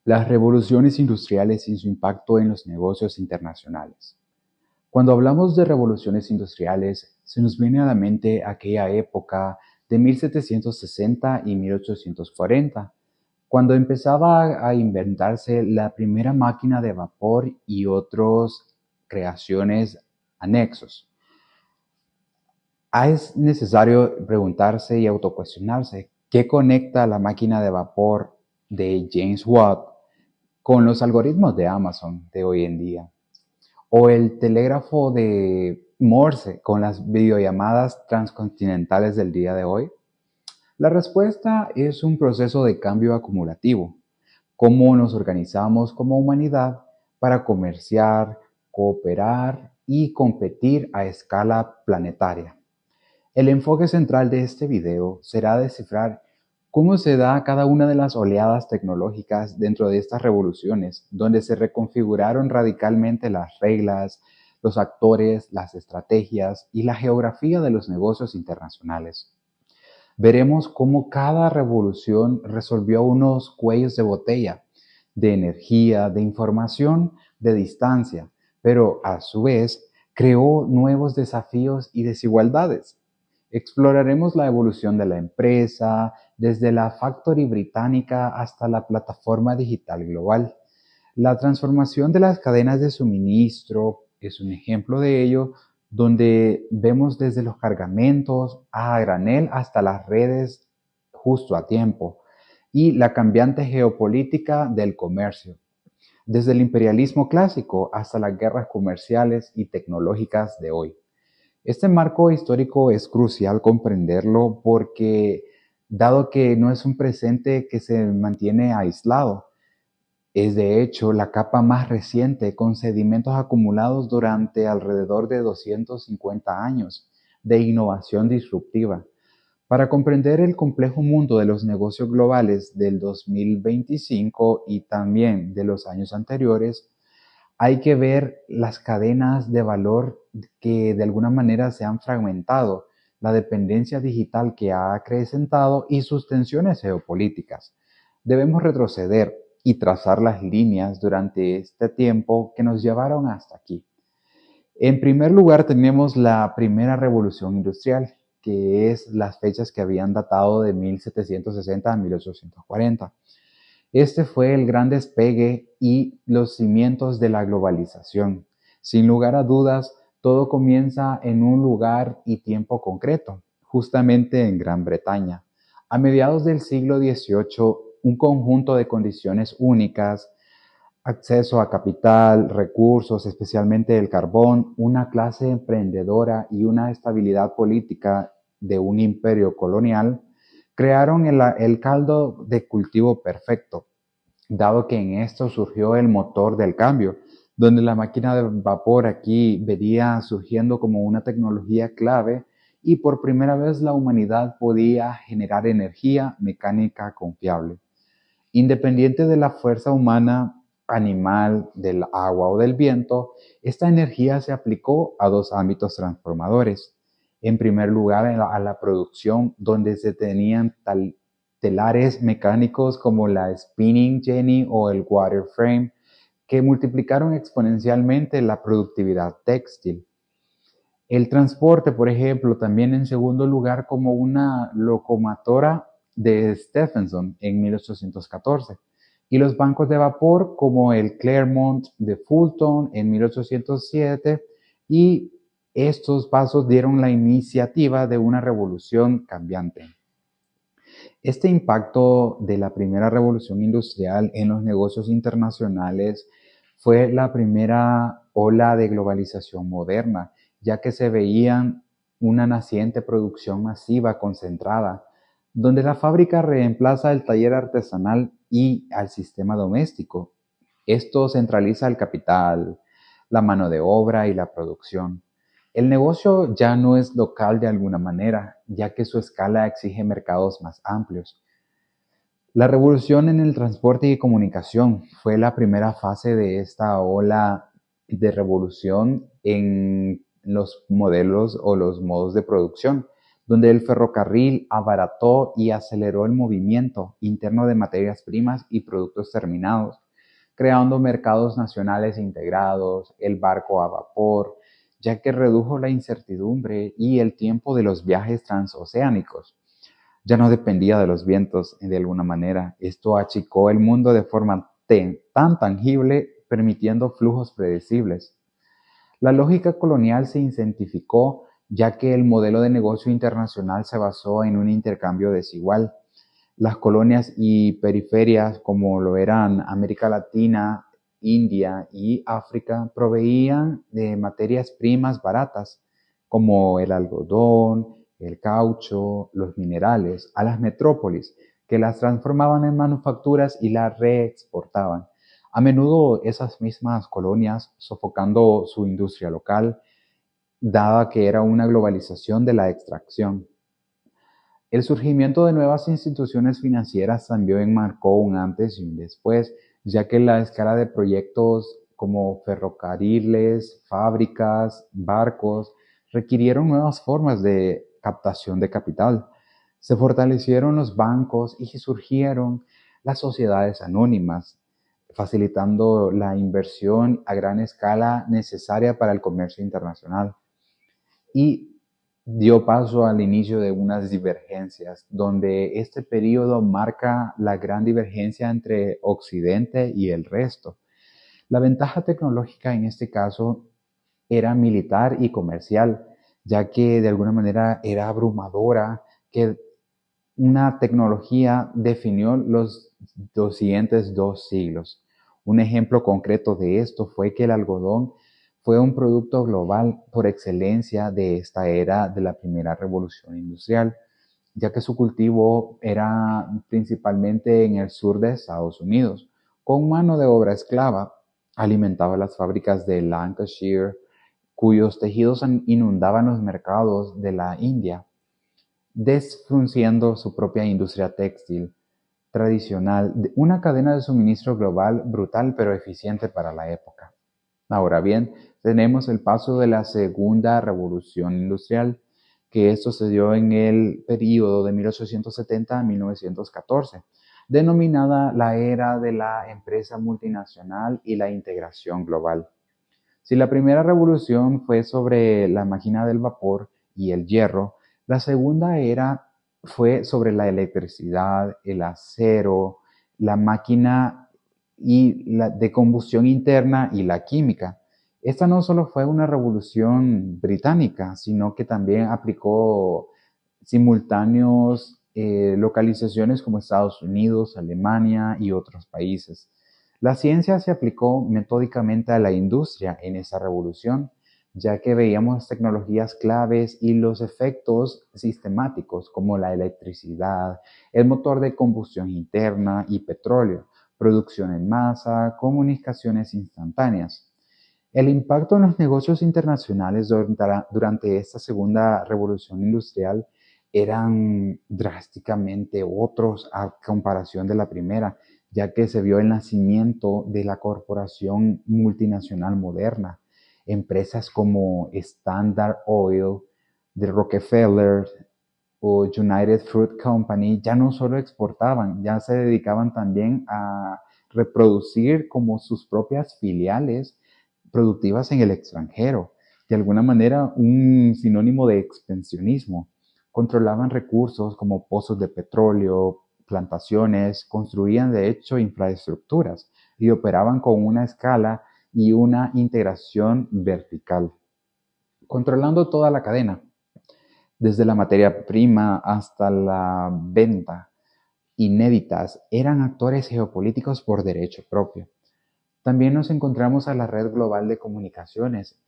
Las revoluciones industriales y su impacto en los negocios internacionales. Cuando hablamos de revoluciones industriales, se nos viene a la mente aquella época de 1760 y 1840, cuando empezaba a inventarse la primera máquina de vapor y otras creaciones anexos. Es necesario preguntarse y autocuestionarse qué conecta la máquina de vapor de James Watt con los algoritmos de Amazon de hoy en día, o el telégrafo de Morse con las videollamadas transcontinentales del día de hoy. La respuesta es un proceso de cambio acumulativo, cómo nos organizamos como humanidad para comerciar, cooperar y competir a escala planetaria. El enfoque central de este video será descifrar cómo se da cada una de las oleadas tecnológicas dentro de estas revoluciones, donde se reconfiguraron radicalmente las reglas, los actores, las estrategias y la geografía de los negocios internacionales. Veremos cómo cada revolución resolvió unos cuellos de botella, de energía, de información, de distancia, pero a su vez creó nuevos desafíos y desigualdades. Exploraremos la evolución de la empresa, desde la factory británica hasta la plataforma digital global. La transformación de las cadenas de suministro es un ejemplo de ello, donde vemos desde los cargamentos a granel hasta las redes justo a tiempo, y la cambiante geopolítica del comercio, desde el imperialismo clásico hasta las guerras comerciales y tecnológicas de hoy. Este marco histórico es crucial comprenderlo porque, dado que no es un presente que se mantiene aislado, es de hecho la capa más reciente con sedimentos acumulados durante alrededor de 250 años de innovación disruptiva. Para comprender el complejo mundo de los negocios globales del 2025 y también de los años anteriores, hay que ver las cadenas de valor que de alguna manera se han fragmentado, la dependencia digital que ha acrecentado y sus tensiones geopolíticas. Debemos retroceder y trazar las líneas durante este tiempo que nos llevaron hasta aquí. En primer lugar tenemos la primera revolución industrial, que es las fechas que habían datado de 1760 a 1840. Este fue el gran despegue y los cimientos de la globalización. Sin lugar a dudas, todo comienza en un lugar y tiempo concreto, justamente en Gran Bretaña. A mediados del siglo XVIII, un conjunto de condiciones únicas, acceso a capital, recursos, especialmente el carbón, una clase emprendedora y una estabilidad política de un imperio colonial, crearon el caldo de cultivo perfecto, dado que en esto surgió el motor del cambio, donde la máquina de vapor aquí venía surgiendo como una tecnología clave y por primera vez la humanidad podía generar energía mecánica confiable. Independiente de la fuerza humana, animal, del agua o del viento, esta energía se aplicó a dos ámbitos transformadores. En primer lugar, a la producción, donde se tenían telares mecánicos como la spinning jenny o el water frame, que multiplicaron exponencialmente la productividad textil. El transporte, por ejemplo, también en segundo lugar como una locomotora de Stephenson en 1814 y los bancos de vapor como el Clermont de Fulton en 1807, y estos pasos dieron la iniciativa de una revolución cambiante. Este impacto de la primera revolución industrial en los negocios internacionales fue la primera ola de globalización moderna, ya que se veían una naciente producción masiva concentrada, donde la fábrica reemplaza el taller artesanal y al sistema doméstico. Esto centraliza el capital, la mano de obra y la producción. El negocio ya no es local de alguna manera, ya que su escala exige mercados más amplios. La revolución en el transporte y comunicación fue la primera fase de esta ola de revolución en los modelos o los modos de producción, donde el ferrocarril abarató y aceleró el movimiento interno de materias primas y productos terminados, creando mercados nacionales integrados, el barco a vapor, ya que redujo la incertidumbre y el tiempo de los viajes transoceánicos. Ya no dependía de los vientos de alguna manera. Esto achicó el mundo de forma tan tangible, permitiendo flujos predecibles. La lógica colonial se incentificó ya que el modelo de negocio internacional se basó en un intercambio desigual. Las colonias y periferias, como lo eran América Latina, India y África, proveían de materias primas baratas, como el algodón, el caucho, los minerales, a las metrópolis, que las transformaban en manufacturas y las reexportaban. A menudo esas mismas colonias sofocando su industria local, dada que era una globalización de la extracción. El surgimiento de nuevas instituciones financieras también enmarcó un antes y un después, ya que la escala de proyectos como ferrocarriles, fábricas, barcos, requirieron nuevas formas de captación de capital. Se fortalecieron los bancos y surgieron las sociedades anónimas, facilitando la inversión a gran escala necesaria para el comercio internacional. Y dio paso al inicio de unas divergencias, donde este periodo marca la gran divergencia entre Occidente y el resto. La ventaja tecnológica en este caso era militar y comercial, ya que de alguna manera era abrumadora, que una tecnología definió los siguientes 2 siglos. Un ejemplo concreto de esto fue que el algodón fue un producto global por excelencia de esta era de la primera revolución industrial, ya que su cultivo era principalmente en el sur de Estados Unidos, con mano de obra esclava. Alimentaba las fábricas de Lancashire, cuyos tejidos inundaban los mercados de la India, desfrunciendo su propia industria textil tradicional, una cadena de suministro global brutal pero eficiente para la época. Ahora bien, tenemos el paso de la segunda revolución industrial, que esto se dio en el periodo de 1870 a 1914, denominada la era de la empresa multinacional y la integración global. Si la primera revolución fue sobre la máquina del vapor y el hierro, la segunda era fue sobre la electricidad, el acero, la máquina de combustión interna y la química. Esta no solo fue una revolución británica, sino que también aplicó simultáneos localizaciones como Estados Unidos, Alemania y otros países. La ciencia se aplicó metódicamente a la industria en esa revolución, ya que veíamos tecnologías claves y los efectos sistemáticos como la electricidad, el motor de combustión interna y petróleo, producción en masa, comunicaciones instantáneas. El impacto en los negocios internacionales durante esta segunda revolución industrial eran drásticamente otros a comparación de la primera, ya que se vio el nacimiento de la corporación multinacional moderna. Empresas como Standard Oil, de Rockefeller o United Fruit Company ya no solo exportaban, ya se dedicaban también a reproducir como sus propias filiales productivas en el extranjero. De alguna manera, un sinónimo de expansionismo. Controlaban recursos como pozos de petróleo, plantaciones, construían de hecho infraestructuras y operaban con una escala y una integración vertical, controlando toda la cadena, desde la materia prima hasta la venta. Inéditas, eran actores geopolíticos por derecho propio. También nos encontramos a la red global de comunicaciones.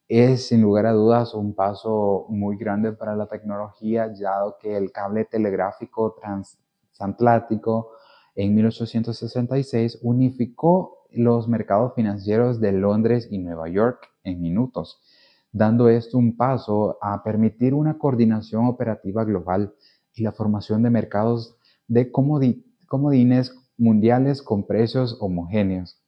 Es sin lugar a dudas un paso muy grande para la tecnología, dado que el cable telegráfico transatlántico en 1866 unificó los mercados financieros de Londres y Nueva York en minutos, dando esto un paso a permitir una coordinación operativa global y la formación de mercados de comodines mundiales con precios homogéneos.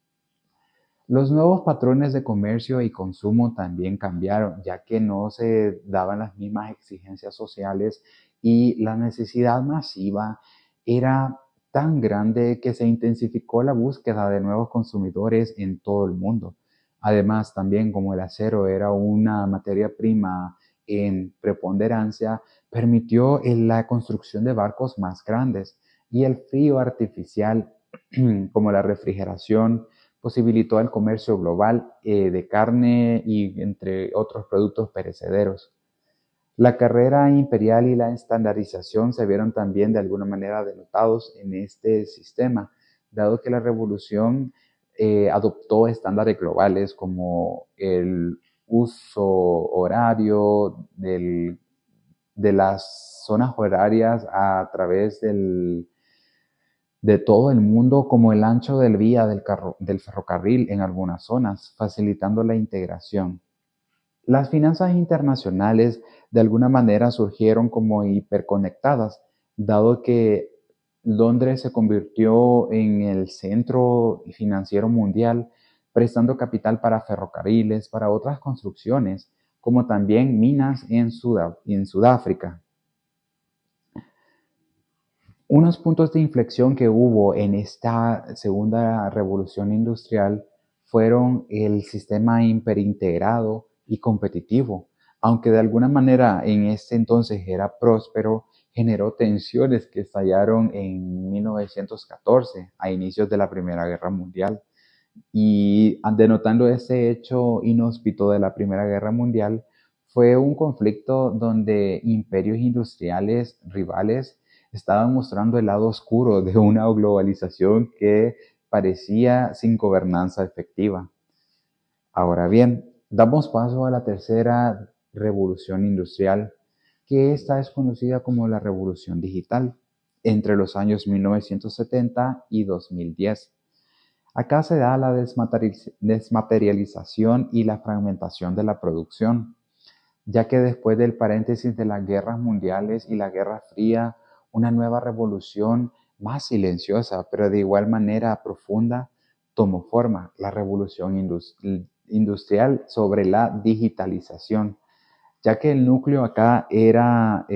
Los nuevos patrones de comercio y consumo también cambiaron, ya que no se daban las mismas exigencias sociales y la necesidad masiva era tan grande que se intensificó la búsqueda de nuevos consumidores en todo el mundo. Además, también como el acero era una materia prima en preponderancia, permitió la construcción de barcos más grandes y el frío artificial, como la refrigeración, posibilitó el comercio global de carne y entre otros productos perecederos. La carrera imperial y la estandarización se vieron también de alguna manera denotados en este sistema, dado que la revolución adoptó estándares globales como el uso horario de las zonas horarias a través de todo el mundo, como el ancho del vía del ferrocarril en algunas zonas, facilitando la integración. Las finanzas internacionales de alguna manera surgieron como hiperconectadas, dado que Londres se convirtió en el centro financiero mundial, prestando capital para ferrocarriles, para otras construcciones, como también minas en Sudáfrica. Unos puntos de inflexión que hubo en esta segunda revolución industrial fueron el sistema hiperintegrado y competitivo. Aunque de alguna manera en este entonces era próspero, generó tensiones que estallaron en 1914, a inicios de la Primera Guerra Mundial. Y denotando ese hecho inhóspito de la Primera Guerra Mundial, fue un conflicto donde imperios industriales rivales estaban mostrando el lado oscuro de una globalización que parecía sin gobernanza efectiva. Ahora bien, damos paso a la tercera revolución industrial, que esta es conocida como la revolución digital, entre los años 1970 y 2010. Acá se da la desmaterialización y la fragmentación de la producción, ya que después del paréntesis de las guerras mundiales y la Guerra Fría, una nueva revolución más silenciosa, pero de igual manera profunda, tomó forma, la revolución industrial sobre la digitalización, ya que el núcleo acá era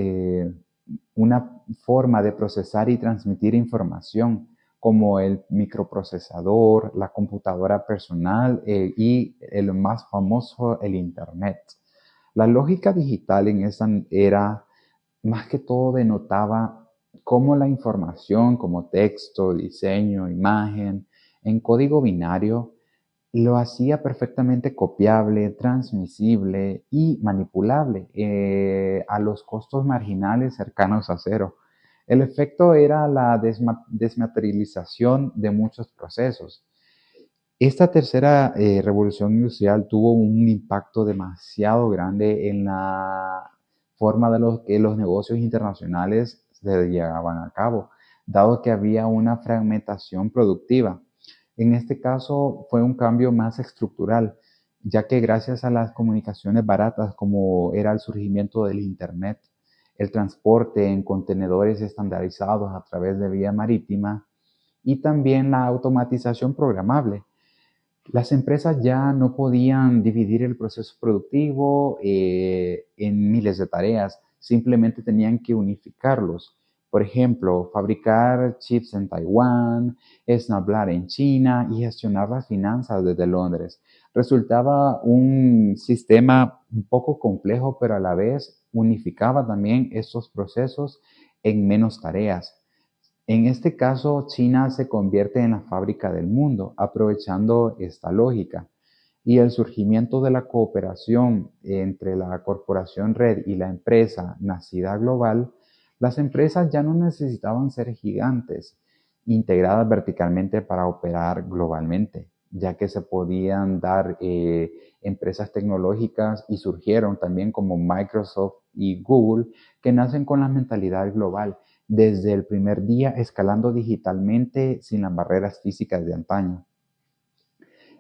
una forma de procesar y transmitir información, como el microprocesador, la computadora personal y el más famoso, el Internet. La lógica digital en esa era más que todo denotaba cómo la información como texto, diseño, imagen, en código binario, lo hacía perfectamente copiable, transmisible y manipulable a los costos marginales cercanos a cero. El efecto era la desmaterialización de muchos procesos. Esta tercera revolución industrial tuvo un impacto demasiado grande en la forma de los que los negocios internacionales se llevaban a cabo, dado que había una fragmentación productiva. En este caso fue un cambio más estructural, ya que gracias a las comunicaciones baratas, como era el surgimiento del Internet, el transporte en contenedores estandarizados a través de vía marítima y también la automatización programable, las empresas ya no podían dividir el proceso productivo en miles de tareas, simplemente tenían que unificarlos. Por ejemplo, fabricar chips en Taiwán, ensamblar en China y gestionar las finanzas desde Londres. Resultaba un sistema un poco complejo, pero a la vez unificaba también estos procesos en menos tareas. En este caso, China se convierte en la fábrica del mundo, aprovechando esta lógica. Y el surgimiento de la cooperación entre la corporación red y la empresa nacida global, las empresas ya no necesitaban ser gigantes, integradas verticalmente para operar globalmente, ya que se podían dar empresas tecnológicas y surgieron también como Microsoft y Google, que nacen con la mentalidad global desde el primer día, escalando digitalmente sin las barreras físicas de antaño.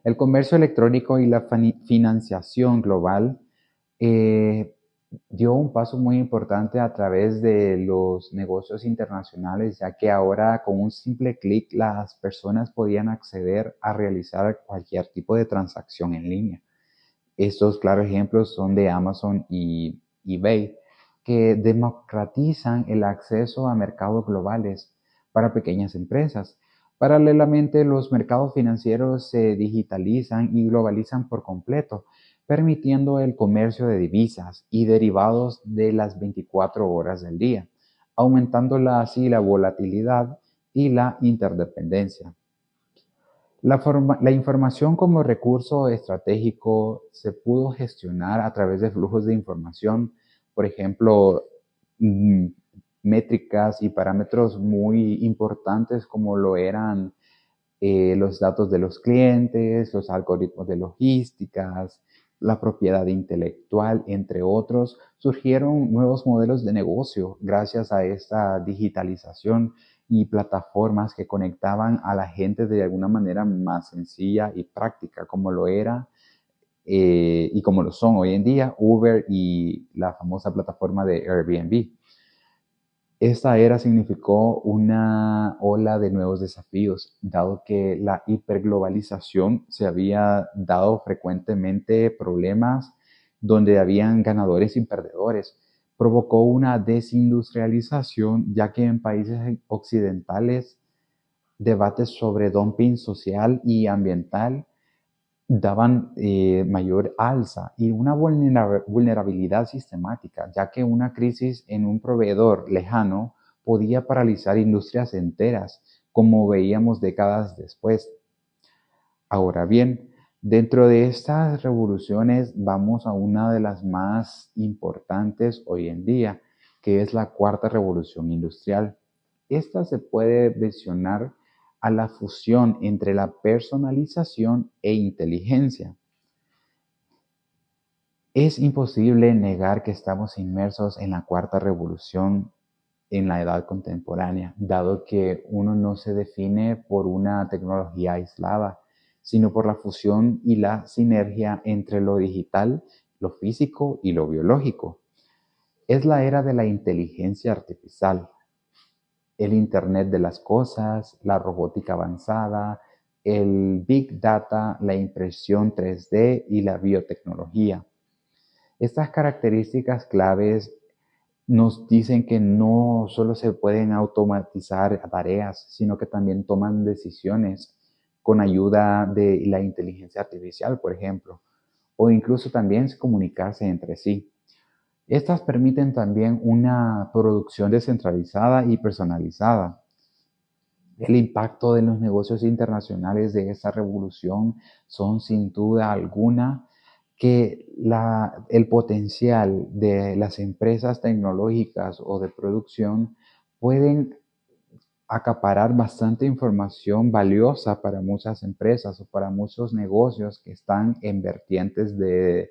El comercio electrónico y la financiación global dio un paso muy importante a través de los negocios internacionales, ya que ahora con un simple clic las personas podían acceder a realizar cualquier tipo de transacción en línea. Estos claros ejemplos son de Amazon y eBay, que democratizan el acceso a mercados globales para pequeñas empresas. Paralelamente, los mercados financieros se digitalizan y globalizan por completo, permitiendo el comercio de divisas y derivados de las 24 horas del día, aumentando así la volatilidad y la interdependencia. La información como recurso estratégico se pudo gestionar a través de flujos de información, por ejemplo, mm, métricas y parámetros muy importantes como lo eran los datos de los clientes, los algoritmos de logísticas, la propiedad intelectual, entre otros. Surgieron nuevos modelos de negocio gracias a esta digitalización y plataformas que conectaban a la gente de alguna manera más sencilla y práctica, como lo era y como lo son hoy en día Uber y la famosa plataforma de Airbnb. Esta era significó una ola de nuevos desafíos, dado que la hiperglobalización se había dado frecuentemente problemas donde habían ganadores y perdedores. Provocó una desindustrialización, ya que en países occidentales debates sobre dumping social y ambiental daban mayor alza y una vulnerabilidad sistemática, ya que una crisis en un proveedor lejano podía paralizar industrias enteras, como veíamos décadas después. Ahora bien, dentro de estas revoluciones vamos a una de las más importantes hoy en día, que es la cuarta revolución industrial. Esta se puede mencionar a la fusión entre la personalización e inteligencia. Es imposible negar que estamos inmersos en la cuarta revolución en la edad contemporánea, dado que uno no se define por una tecnología aislada, sino por la fusión y la sinergia entre lo digital, lo físico y lo biológico. Es la era de la inteligencia artificial, el Internet de las cosas, la robótica avanzada, el Big Data, la impresión 3D y la biotecnología. Estas características claves nos dicen que no solo se pueden automatizar tareas, sino que también toman decisiones con ayuda de la inteligencia artificial, por ejemplo, o incluso también comunicarse entre sí. Estas permiten también una producción descentralizada y personalizada. El impacto de los negocios internacionales de esta revolución son sin duda alguna que el potencial de las empresas tecnológicas o de producción pueden acaparar bastante información valiosa para muchas empresas o para muchos negocios que están en vertientes de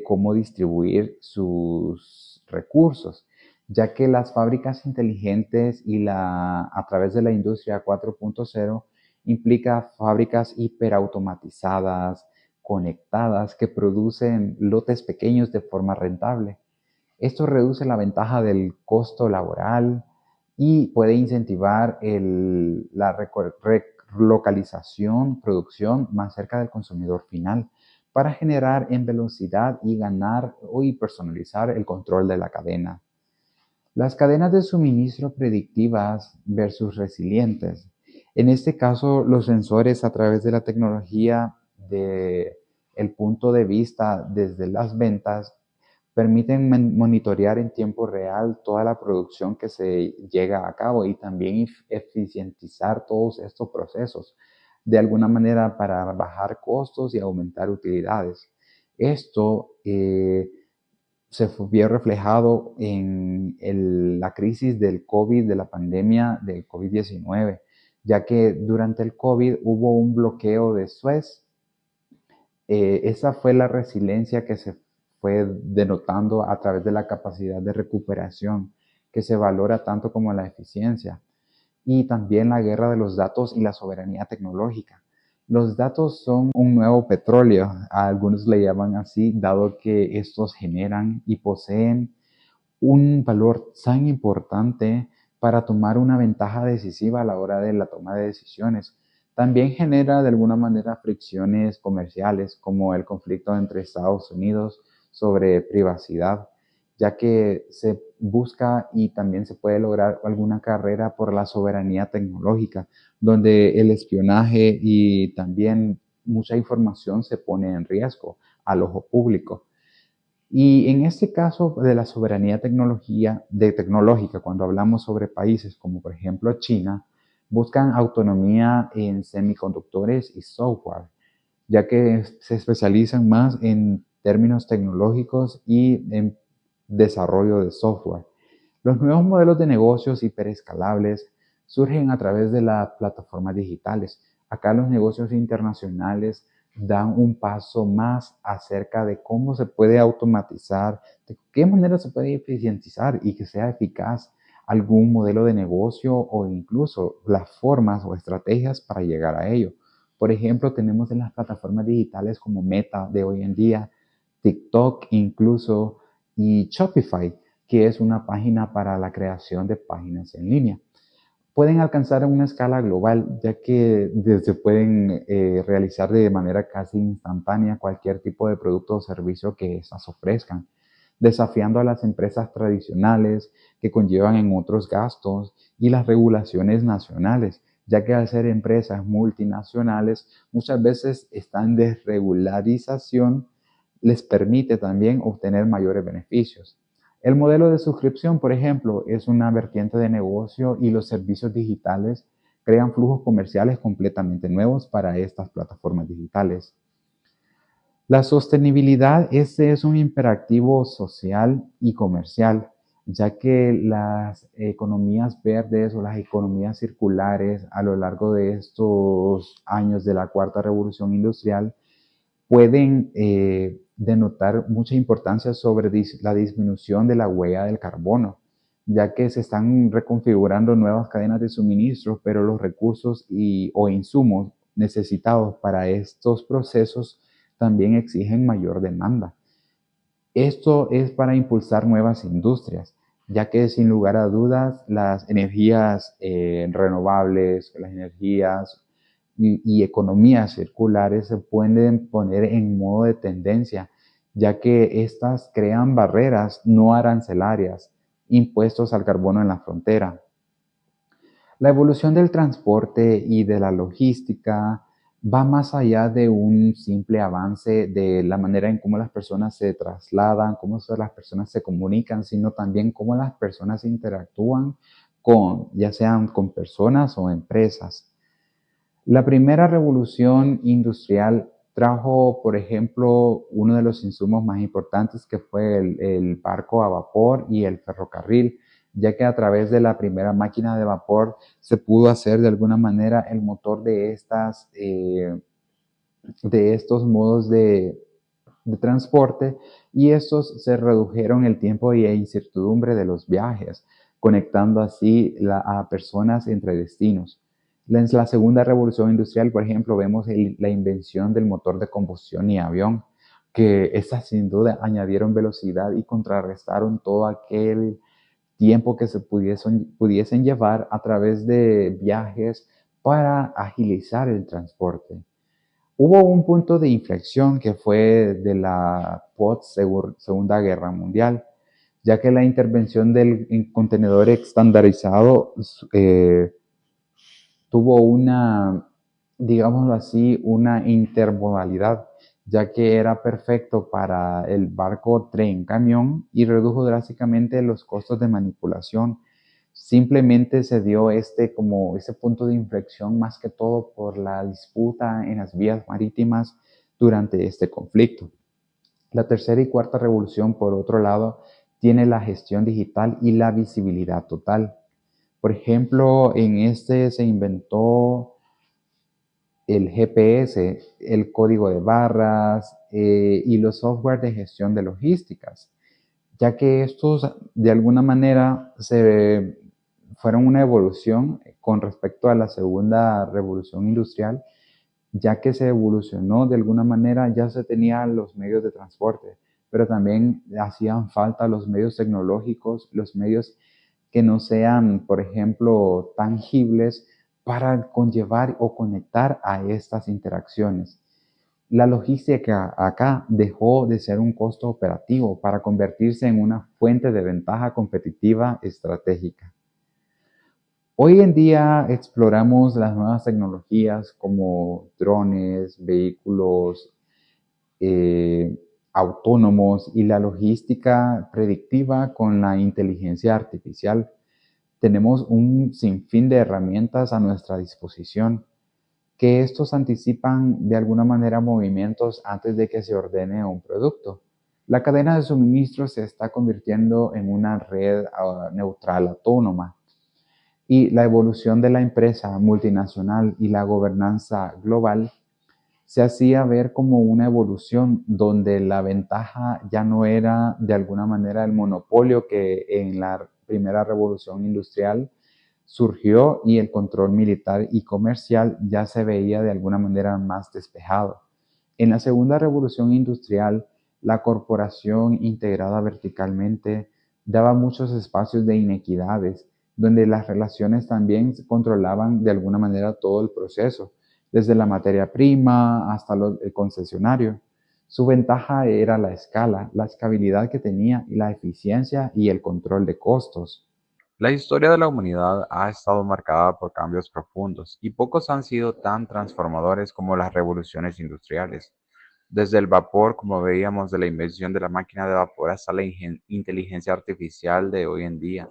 cómo distribuir sus recursos, ya que las fábricas inteligentes a través de la industria 4.0 implica fábricas hiperautomatizadas, conectadas, que producen lotes pequeños de forma rentable. Esto reduce la ventaja del costo laboral y puede incentivar la relocalización, producción más cerca del consumidor final para generar en velocidad y ganar y personalizar el control de la cadena. Las cadenas de suministro predictivas versus resilientes. En este caso, los sensores a través de la tecnología de el punto de vista desde las ventas permiten monitorear en tiempo real toda la producción que se llega a cabo y también eficientizar todos estos procesos de alguna manera para bajar costos y aumentar utilidades. Esto se vio reflejado en la crisis del COVID, de la pandemia del COVID-19, ya que durante el COVID hubo un bloqueo de Suez. Esa fue la resiliencia que se fue denotando a través de la capacidad de recuperación, que se valora tanto como la eficiencia, y también la guerra de los datos y la soberanía tecnológica. Los datos son un nuevo petróleo, a algunos le llaman así, dado que estos generan y poseen un valor tan importante para tomar una ventaja decisiva a la hora de la toma de decisiones. También genera de alguna manera fricciones comerciales, como el conflicto entre Estados Unidos sobre privacidad, ya que se busca y también se puede lograr alguna carrera por la soberanía tecnológica, donde el espionaje y también mucha información se pone en riesgo al ojo público. Y en este caso de la soberanía tecnológica, cuando hablamos sobre países como por ejemplo China, buscan autonomía en semiconductores y software, ya que se especializan más en términos tecnológicos y en desarrollo de software. Los nuevos modelos de negocios hiperescalables surgen a través de las plataformas digitales. Acá los negocios internacionales dan un paso más acerca de cómo se puede automatizar, de qué manera se puede eficientizar y que sea eficaz algún modelo de negocio o incluso las formas o estrategias para llegar a ello. Por ejemplo, tenemos en las plataformas digitales como Meta de hoy en día, TikTok incluso y Shopify, que es una página para la creación de páginas en línea. Pueden alcanzar una escala global, ya que se pueden realizar de manera casi instantánea cualquier tipo de producto o servicio que éstas ofrezcan, desafiando a las empresas tradicionales que conllevan en otros gastos y las regulaciones nacionales, ya que al ser empresas multinacionales muchas veces están en desregularización, les permite también obtener mayores beneficios. El modelo de suscripción, por ejemplo, es una vertiente de negocio y los servicios digitales crean flujos comerciales completamente nuevos para estas plataformas digitales. La sostenibilidad este es un imperativo social y comercial, ya que las economías verdes o las economías circulares a lo largo de estos años de la cuarta revolución industrial pueden denotar mucha importancia sobre la disminución de la huella del carbono, ya que se están reconfigurando nuevas cadenas de suministro, pero los recursos o insumos necesitados para estos procesos también exigen mayor demanda. Esto es para impulsar nuevas industrias, ya que sin lugar a dudas las energías renovables, las energías y economías circulares se pueden poner en modo de tendencia, ya que estas crean barreras no arancelarias, impuestos al carbono en la frontera. La evolución del transporte y de la logística va más allá de un simple avance de la manera en cómo las personas se trasladan, cómo las personas se comunican, sino también cómo las personas interactúan con, ya sean con personas o empresas. La primera revolución industrial trajo, por ejemplo, uno de los insumos más importantes que fue el barco a vapor y el ferrocarril, ya que a través de la primera máquina de vapor se pudo hacer de alguna manera el motor de estos modos de transporte y estos se redujeron el tiempo y incertidumbre de los viajes, conectando así a personas entre destinos. En la segunda revolución industrial, por ejemplo, vemos la invención del motor de combustión y avión, que estas sin duda añadieron velocidad y contrarrestaron todo aquel tiempo que se pudiesen llevar a través de viajes para agilizar el transporte. Hubo un punto de inflexión que fue de la post-Segunda Guerra Mundial, ya que la intervención del contenedor estandarizado tuvo una, digámoslo así, una intermodalidad, ya que era perfecto para el barco, tren, camión y redujo drásticamente los costos de manipulación. Simplemente se dio como ese punto de inflexión más que todo por la disputa en las vías marítimas durante este conflicto. La tercera y cuarta revolución, por otro lado, tiene la gestión digital y la visibilidad total. Por ejemplo, en este se inventó el GPS, el código de barras y los software de gestión de logísticas, ya que estos de alguna manera fueron una evolución con respecto a la segunda revolución industrial, ya que se evolucionó de alguna manera, ya se tenían los medios de transporte, pero también hacían falta los medios tecnológicos, los medios que no sean, por ejemplo, tangibles para conllevar o conectar a estas interacciones. La logística acá dejó de ser un costo operativo para convertirse en una fuente de ventaja competitiva estratégica. Hoy en día exploramos las nuevas tecnologías como drones, vehículos eh, autónomos y la logística predictiva con la inteligencia artificial. Tenemos un sinfín de herramientas a nuestra disposición que estos anticipan de alguna manera movimientos antes de que se ordene un producto. La cadena de suministro se está convirtiendo en una red neutral autónoma y la evolución de la empresa multinacional y la gobernanza global se hacía ver como una evolución donde la ventaja ya no era de alguna manera el monopolio que en la primera revolución industrial surgió y el control militar y comercial ya se veía de alguna manera más despejado. En la segunda revolución industrial, la corporación integrada verticalmente daba muchos espacios de inequidades, donde las relaciones también controlaban de alguna manera todo el proceso, desde la materia prima hasta el concesionario. Su ventaja era la escala, la escalabilidad que tenía y la eficiencia y el control de costos. La historia de la humanidad ha estado marcada por cambios profundos y pocos han sido tan transformadores como las revoluciones industriales. Desde el vapor, como veíamos, de la invención de la máquina de vapor hasta la inteligencia artificial de hoy en día.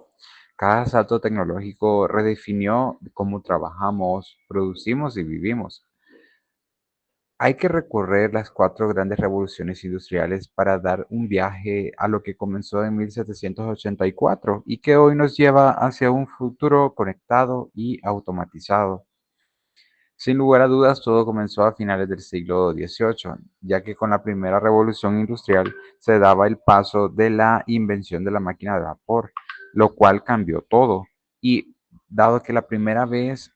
Cada salto tecnológico redefinió cómo trabajamos, producimos y vivimos. Hay que recorrer las cuatro grandes revoluciones industriales para dar un viaje a lo que comenzó en 1784 y que hoy nos lleva hacia un futuro conectado y automatizado. Sin lugar a dudas, todo comenzó a finales del siglo XVIII, ya que con la primera revolución industrial se daba el paso de la invención de la máquina de vapor, lo cual cambió todo. Y dado que la primera vez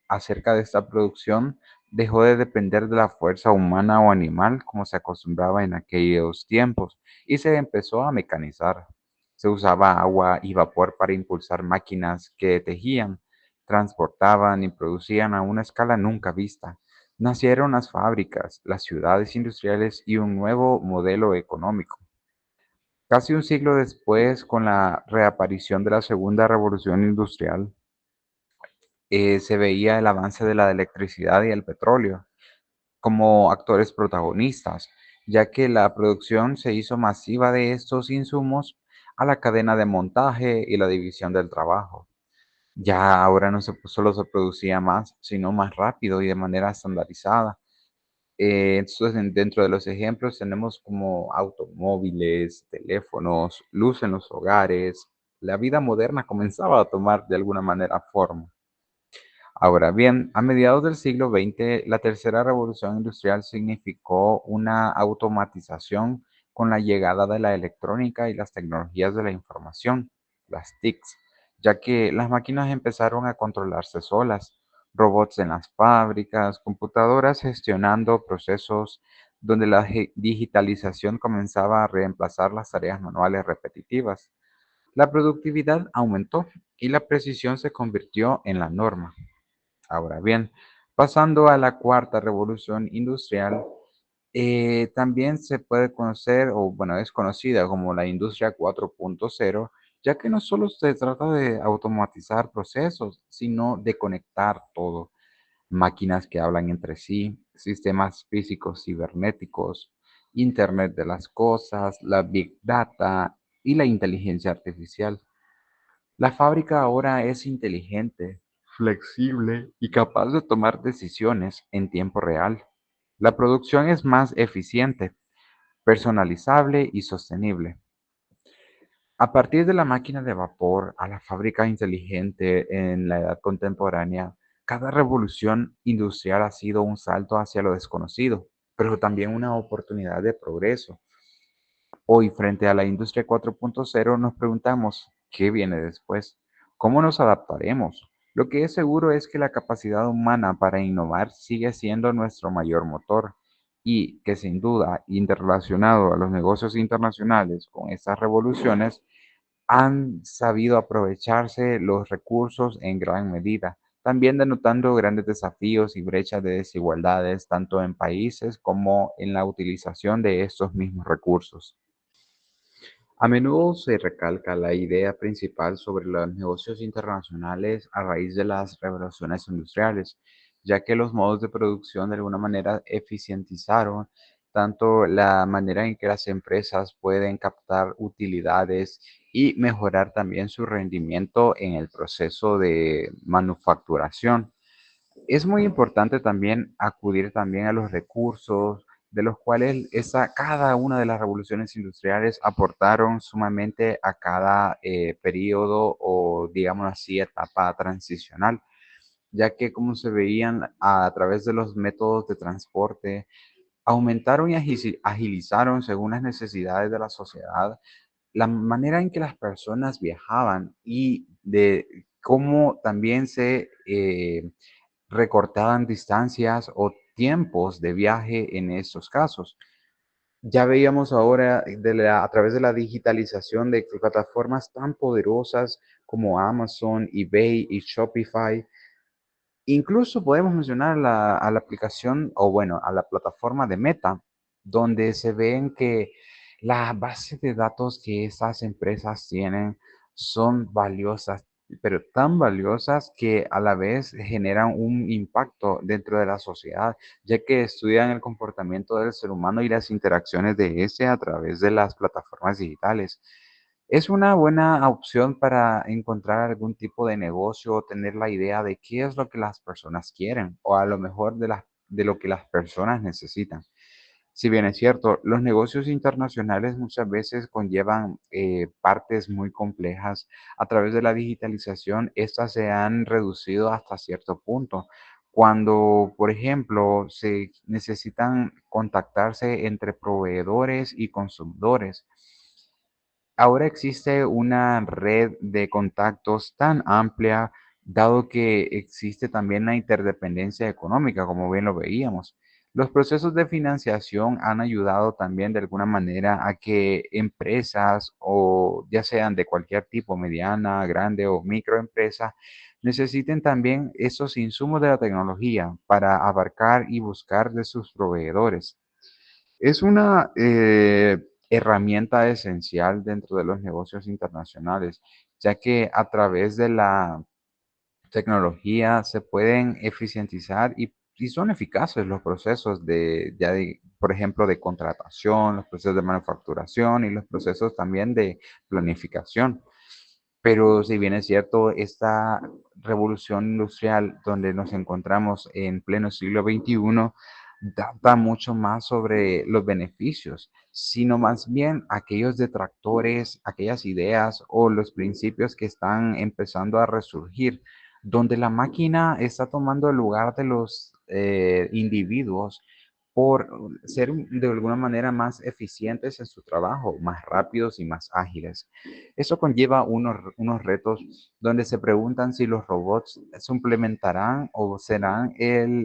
acerca de esta producción dejó de depender de la fuerza humana o animal como se acostumbraba en aquellos tiempos y se empezó a mecanizar. Se usaba agua y vapor para impulsar máquinas que tejían, transportaban y producían a una escala nunca vista. Nacieron las fábricas, las ciudades industriales y un nuevo modelo económico. Casi un siglo después, con la reaparición de la segunda revolución industrial, se veía el avance de la electricidad y el petróleo como actores protagonistas, ya que la producción se hizo masiva de estos insumos a la cadena de montaje y la división del trabajo. Ya ahora no solo se producía más, sino más rápido y de manera estandarizada. Entonces, dentro de los ejemplos tenemos como automóviles, teléfonos, luz en los hogares. La vida moderna comenzaba a tomar de alguna manera forma. Ahora bien, a mediados del siglo XX, la tercera revolución industrial significó una automatización con la llegada de la electrónica y las tecnologías de la información, las TICs, ya que las máquinas empezaron a controlarse solas, robots en las fábricas, computadoras gestionando procesos donde la digitalización comenzaba a reemplazar las tareas manuales repetitivas. La productividad aumentó y la precisión se convirtió en la norma. Ahora bien, pasando a la cuarta revolución industrial, también se puede conocer, o bueno, es conocida como la industria 4.0, ya que no solo se trata de automatizar procesos, sino de conectar todo. Máquinas que hablan entre sí, sistemas físicos cibernéticos, Internet de las cosas, la Big Data y la inteligencia artificial. La fábrica ahora es inteligente, flexible y capaz de tomar decisiones en tiempo real. La producción es más eficiente, personalizable y sostenible. A partir de la máquina de vapor a la fábrica inteligente en la edad contemporánea, cada revolución industrial ha sido un salto hacia lo desconocido, pero también una oportunidad de progreso. Hoy, frente a la industria 4.0, nos preguntamos, ¿qué viene después? ¿Cómo nos adaptaremos? Lo que es seguro es que la capacidad humana para innovar sigue siendo nuestro mayor motor y que sin duda, interrelacionado a los negocios internacionales con estas revoluciones, han sabido aprovecharse los recursos en gran medida, también denotando grandes desafíos y brechas de desigualdades tanto en países como en la utilización de estos mismos recursos. A menudo se recalca la idea principal sobre los negocios internacionales a raíz de las revoluciones industriales, ya que los modos de producción de alguna manera eficientizaron tanto la manera en que las empresas pueden captar utilidades y mejorar también su rendimiento en el proceso de manufacturación. Es muy importante también acudir también a los recursos de los cuales cada una de las revoluciones industriales aportaron sumamente a cada periodo o, digamos así, etapa transicional, ya que como se veían a través de los métodos de transporte, aumentaron y agilizaron según las necesidades de la sociedad la manera en que las personas viajaban y de cómo también se recortaban distancias o tiempos de viaje en estos casos. Ya veíamos ahora a través de la digitalización de plataformas tan poderosas como Amazon, eBay y Shopify. Incluso podemos mencionar a la aplicación o bueno, a la plataforma de Meta, donde se ven que las bases de datos que estas empresas tienen son valiosas, pero tan valiosas que a la vez generan un impacto dentro de la sociedad, ya que estudian el comportamiento del ser humano y las interacciones de ese a través de las plataformas digitales. Es una buena opción para encontrar algún tipo de negocio o tener la idea de qué es lo que las personas quieren o a lo mejor de lo que las personas necesitan. Si bien es cierto, los negocios internacionales muchas veces conllevan partes muy complejas. A través de la digitalización, estas se han reducido hasta cierto punto. Cuando, por ejemplo, se necesitan contactarse entre proveedores y consumidores, ahora existe una red de contactos tan amplia, dado que existe también la interdependencia económica, como bien lo veíamos. Los procesos de financiación han ayudado también de alguna manera a que empresas, o ya sean de cualquier tipo, mediana, grande o microempresa, necesiten también esos insumos de la tecnología para abarcar y buscar de sus proveedores. Es una herramienta esencial dentro de los negocios internacionales, ya que a través de la tecnología se pueden eficientizar y son eficaces los procesos por ejemplo, de contratación, los procesos de manufacturación y los procesos también de planificación. Pero si bien es cierto, esta revolución industrial donde nos encontramos en pleno siglo XXI data mucho más sobre los beneficios, sino más bien aquellos detractores, aquellas ideas o los principios que están empezando a resurgir, donde la máquina está tomando el lugar de los individuos por ser de alguna manera más eficientes en su trabajo, más rápidos y más ágiles. Eso conlleva unos retos donde se preguntan si los robots suplementarán o serán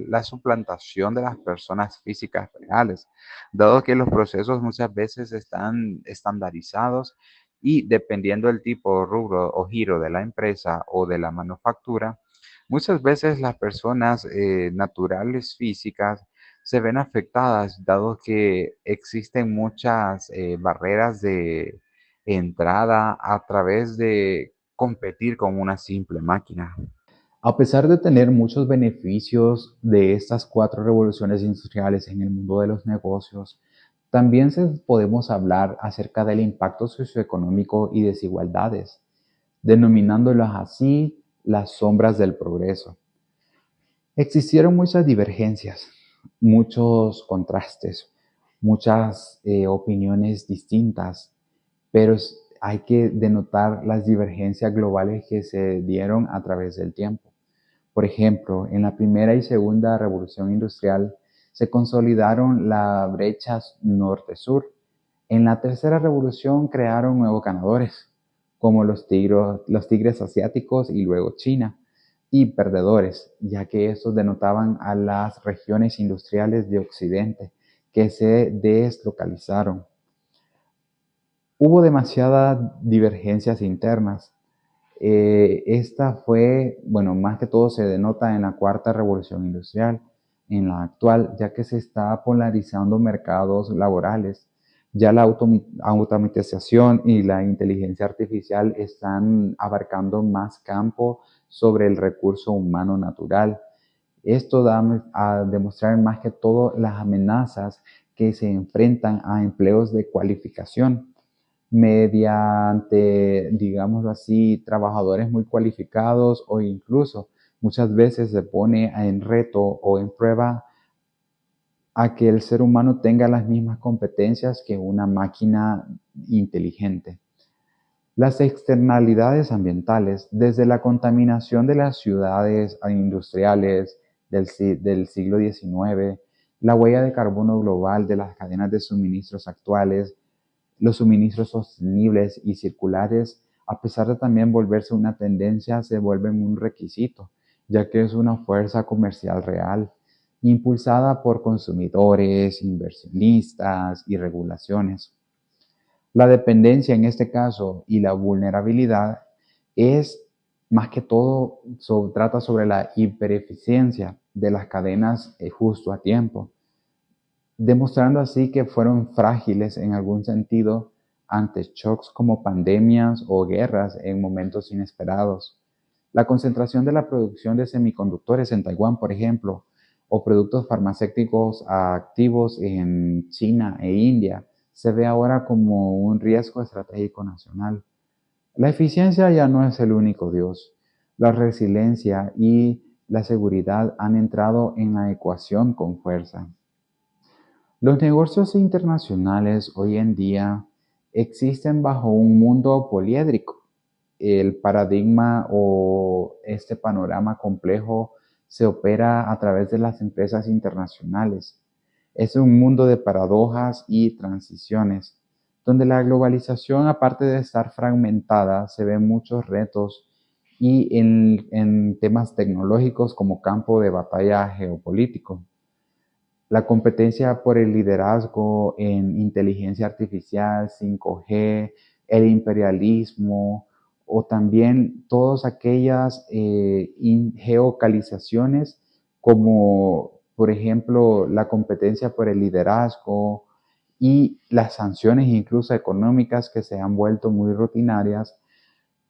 la suplantación de las personas físicas reales, dado que los procesos muchas veces están estandarizados y dependiendo del tipo, rubro o giro de la empresa o de la manufactura, muchas veces las personas naturales físicas se ven afectadas, dado que existen muchas barreras de entrada a través de competir con una simple máquina. A pesar de tener muchos beneficios de estas cuatro revoluciones industriales en el mundo de los negocios, también podemos hablar acerca del impacto socioeconómico y desigualdades, denominándolas así las sombras del progreso. Existieron muchas divergencias, muchos contrastes, muchas opiniones distintas, pero hay que denotar las divergencias globales que se dieron a través del tiempo. Por ejemplo, en la primera y segunda revolución industrial se consolidaron las brechas norte-sur. En la tercera revolución crearon nuevos ganadores, como los tigres asiáticos y luego China. y perdedores, ya que estos denotaban a las regiones industriales de Occidente que se deslocalizaron. Hubo demasiadas divergencias internas. Esta fue, bueno, más que todo se denota en la cuarta revolución industrial, en la actual, ya que se está polarizando mercados laborales. Ya la automatización y la inteligencia artificial están abarcando más campo sobre el recurso humano natural. Esto da a demostrar más que todo las amenazas que se enfrentan a empleos de cualificación mediante, digámoslo así, trabajadores muy cualificados o incluso muchas veces se pone en reto o en prueba a que el ser humano tenga las mismas competencias que una máquina inteligente. Las externalidades ambientales, desde la contaminación de las ciudades industriales del siglo XIX, la huella de carbono global de las cadenas de suministros actuales, los suministros sostenibles y circulares, a pesar de también volverse una tendencia, se vuelven un requisito, ya que es una fuerza comercial real, impulsada por consumidores, inversionistas y regulaciones. La dependencia en este caso y la vulnerabilidad es más que todo, trata sobre la hipereficiencia de las cadenas justo a tiempo, demostrando así que fueron frágiles en algún sentido ante shocks como pandemias o guerras en momentos inesperados. La concentración de la producción de semiconductores en Taiwán, por ejemplo, o productos farmacéuticos activos en China e India, se ve ahora como un riesgo estratégico nacional. La eficiencia ya no es el único Dios. La resiliencia y la seguridad han entrado en la ecuación con fuerza. Los negocios internacionales hoy en día existen bajo un mundo poliédrico. El paradigma o este panorama complejo se opera a través de las empresas internacionales. Es un mundo de paradojas y transiciones, donde la globalización, aparte de estar fragmentada, se ven muchos retos y en temas tecnológicos como campo de batalla geopolítico. La competencia por el liderazgo en inteligencia artificial, 5G, el imperialismo o también todas aquellas geocalizaciones como por ejemplo la competencia por el liderazgo y las sanciones incluso económicas que se han vuelto muy rutinarias,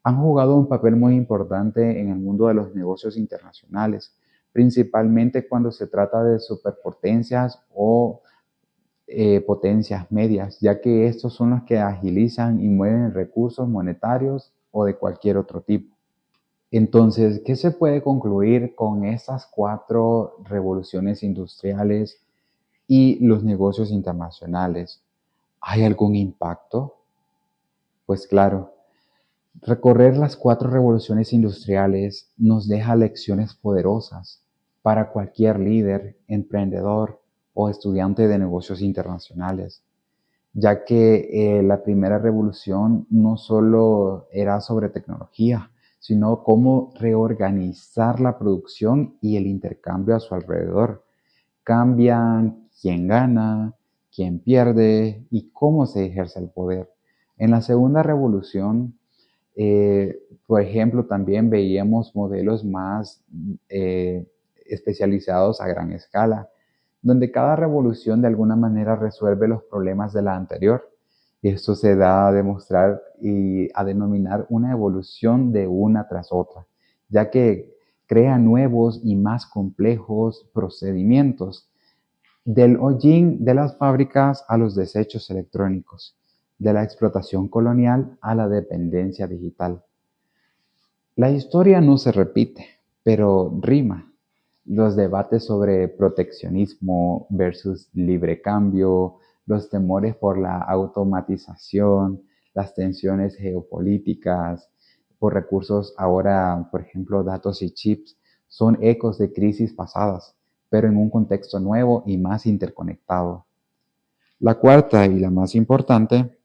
han jugado un papel muy importante en el mundo de los negocios internacionales, principalmente cuando se trata de superpotencias o potencias medias, ya que estos son los que agilizan y mueven recursos monetarios o de cualquier otro tipo. Entonces, ¿qué se puede concluir con estas cuatro revoluciones industriales y los negocios internacionales? ¿Hay algún impacto? Pues claro. Recorrer las cuatro revoluciones industriales nos deja lecciones poderosas para cualquier líder, emprendedor o estudiante de negocios internacionales, ya que la primera revolución no solo era sobre tecnología, sino cómo reorganizar la producción y el intercambio a su alrededor. Cambian quién gana, quién pierde y cómo se ejerce el poder. En la segunda revolución, por ejemplo, también veíamos modelos más especializados a gran escala, donde cada revolución de alguna manera resuelve los problemas de la anterior. Y esto se da a demostrar y a denominar una evolución de una tras otra, ya que crea nuevos y más complejos procedimientos, del hollín de las fábricas a los desechos electrónicos, de la explotación colonial a la dependencia digital. La historia no se repite, pero rima. Los debates sobre proteccionismo versus libre cambio, los temores por la automatización, las tensiones geopolíticas por recursos ahora, por ejemplo, datos y chips, son ecos de crisis pasadas, pero en un contexto nuevo y más interconectado. La cuarta y la más importante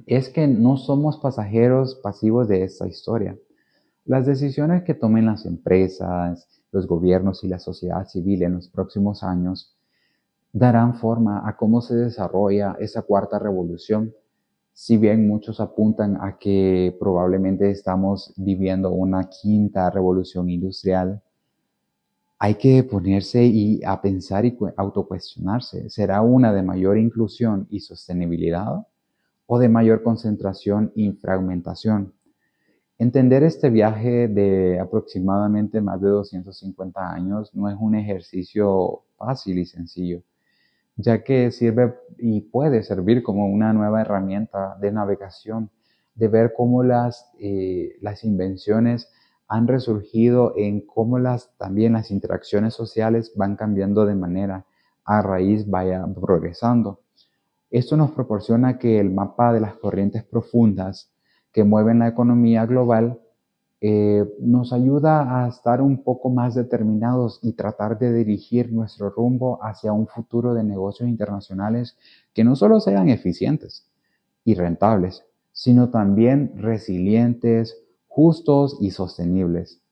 es que no somos pasajeros pasivos de esta historia. Las decisiones que tomen las empresas, los gobiernos y la sociedad civil en los próximos años darán forma a cómo se desarrolla esa cuarta revolución. Si bien muchos apuntan a que probablemente estamos viviendo una quinta revolución industrial, hay que ponerse y a pensar y autocuestionarse. ¿Será una de mayor inclusión y sostenibilidad o de mayor concentración y fragmentación? Entender este viaje de aproximadamente más de 250 años no es un ejercicio fácil y sencillo, ya que sirve y puede servir como una nueva herramienta de navegación, de ver cómo las invenciones han resurgido, en cómo también las interacciones sociales van cambiando de manera a raíz vaya progresando. Esto nos proporciona que el mapa de las corrientes profundas que mueven la economía global nos ayuda a estar un poco más determinados y tratar de dirigir nuestro rumbo hacia un futuro de negocios internacionales que no solo sean eficientes y rentables, sino también resilientes, justos y sostenibles.